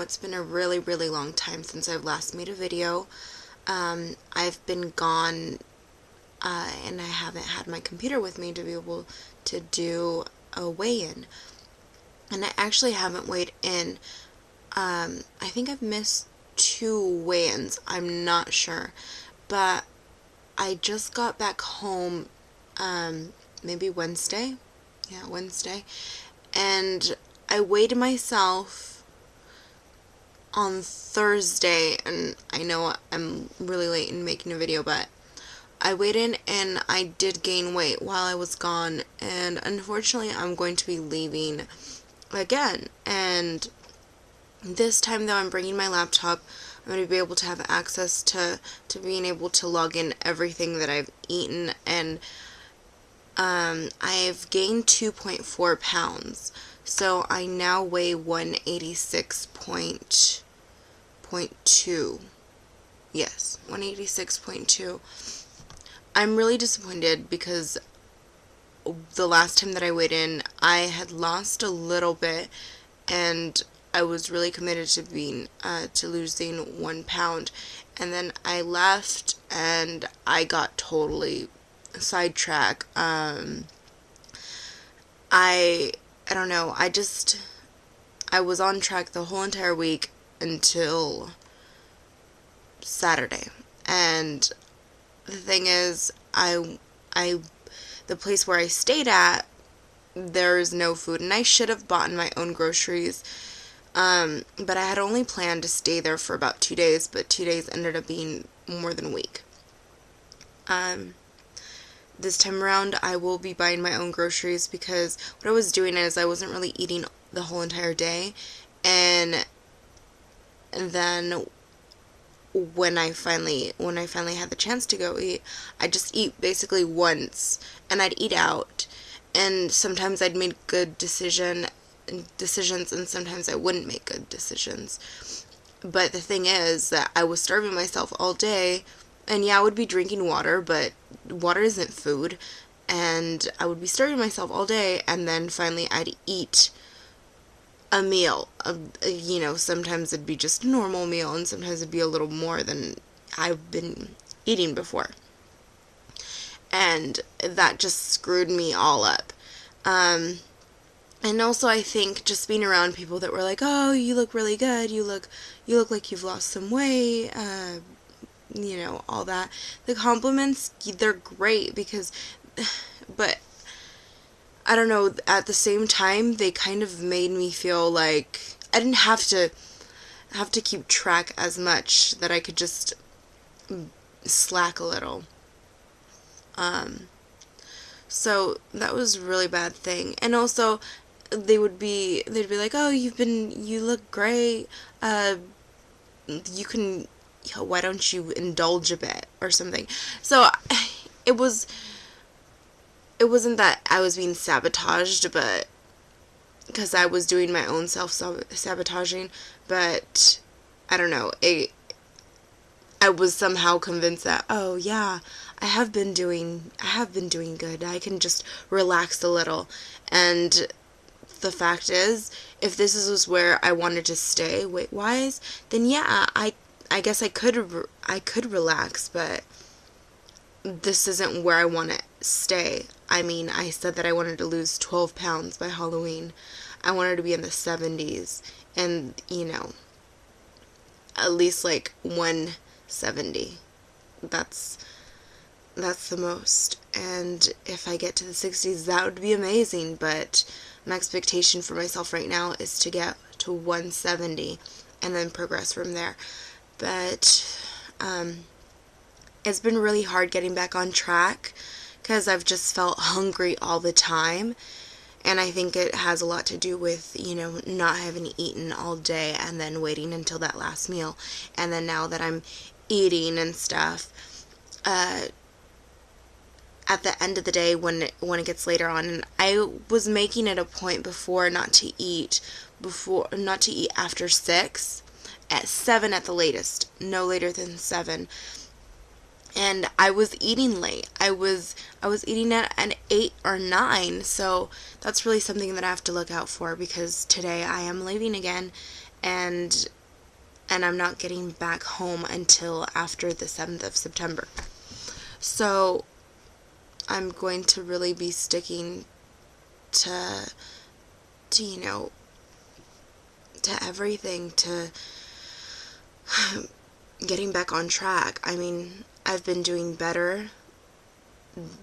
it's been a really, really long time since I've last made a video. I've been gone, and I haven't had my computer with me to be able to do a weigh-in. And I actually haven't weighed in. I think I've missed 2 weigh-ins. I'm not sure. But I just got back home, maybe Wednesday. Yeah, Wednesday. And I weighed myself on Thursday, and I know I'm really late in making a video, but I weighed in and I did gain weight while I was gone, and unfortunately I'm going to be leaving again. And this time though, I'm bringing my laptop. I'm going to be able to have access to being able to log in everything that I've eaten, and I've gained 2.4 pounds. So I now weigh 186.2. Yes, 186.2. I'm really disappointed because the last time that I weighed in, I had lost a little bit, and I was really committed to to losing 1 pound. And then I left and I got totally sidetracked. I don't know, I was on track the whole entire week until Saturday. And the thing is, the place where I stayed at, there's no food, and I should have bought my own groceries. But I had only planned to stay there for about 2 days, but 2 days ended up being more than a week. This time around, I will be buying my own groceries, because what I was doing is I wasn't really eating the whole entire day, and then when I finally had the chance to go eat, I just eat basically once, and I'd eat out, and sometimes I'd make good decisions, and sometimes I wouldn't make good decisions. But the thing is that I was starving myself all day, and yeah, I would be drinking water, but water isn't food, and I would be starving myself all day, and then finally I'd eat a meal. Sometimes it'd be just a normal meal, and sometimes it'd be a little more than I've been eating before. And that just screwed me all up. And also, I think just being around people that were like, "Oh, you look really good. You look like you've lost some weight." All that. The compliments, they're great but I don't know, at the same time, they kind of made me feel like I didn't have to keep track as much, that I could just slack a little. So that was a really bad thing. And also, they'd be like, "Oh, you look great. Why don't you indulge a bit," or something. So it wasn't that I was being sabotaged, but because I was doing my own self-sabotaging, but I don't know, I was somehow convinced that, oh yeah, I have been doing good. I can just relax a little. And the fact is, if this was where I wanted to stay weight-wise, then yeah, I guess I could relax, but this isn't where I want to stay. I mean, I said that I wanted to lose 12 pounds by Halloween. I wanted to be in the 70s, and, at least like 170. That's the most. And if I get to the 60s, that would be amazing, but my expectation for myself right now is to get to 170 and then progress from there. But it's been really hard getting back on track, because I've just felt hungry all the time, and I think it has a lot to do with, not having eaten all day and then waiting until that last meal. And then now that I'm eating and stuff, at the end of the day, when it gets later on, and I was making it a point before not to eat after 6, at 7 at the latest, no later than 7. And I was eating late. I was eating at an 8 or 9, so that's really something that I have to look out for, because today I am leaving again, and and I'm not getting back home until after the 7th of September. So I'm going to really be sticking to you know, to everything, to getting back on track. I mean, I've been doing better,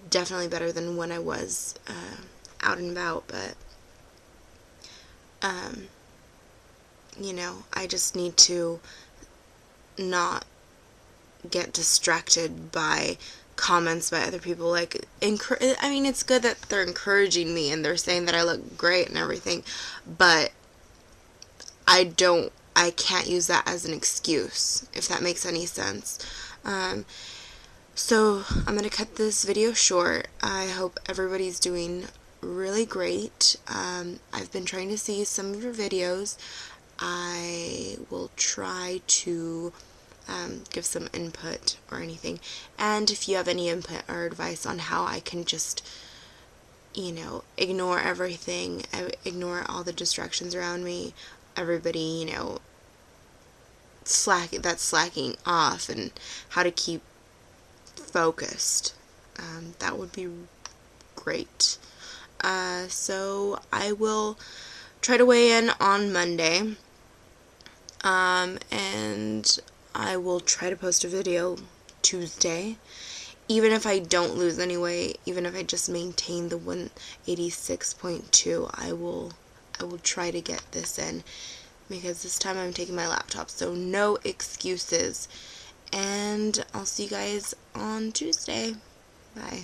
definitely better than when I was out and about, but you know, I just need to not get distracted by comments by other people. Like, I mean, it's good that they're encouraging me and they're saying that I look great and everything, but I can't use that as an excuse, if that makes any sense. So I'm going to cut this video short. I hope everybody's doing really great. I've been trying to see some of your videos. I will try to give some input or anything. And if you have any input or advice on how I can just, you know, ignore everything, ignore all the distractions around me, everybody, you know, slacking off, and how to keep focused, that would be great. So I will try to weigh in on Monday, and I will try to post a video Tuesday. Even if I don't lose any weight, even if I just maintain the 186.2, I will try to get this in, because this time I'm taking my laptop, so no excuses. And I'll see you guys on Tuesday. Bye.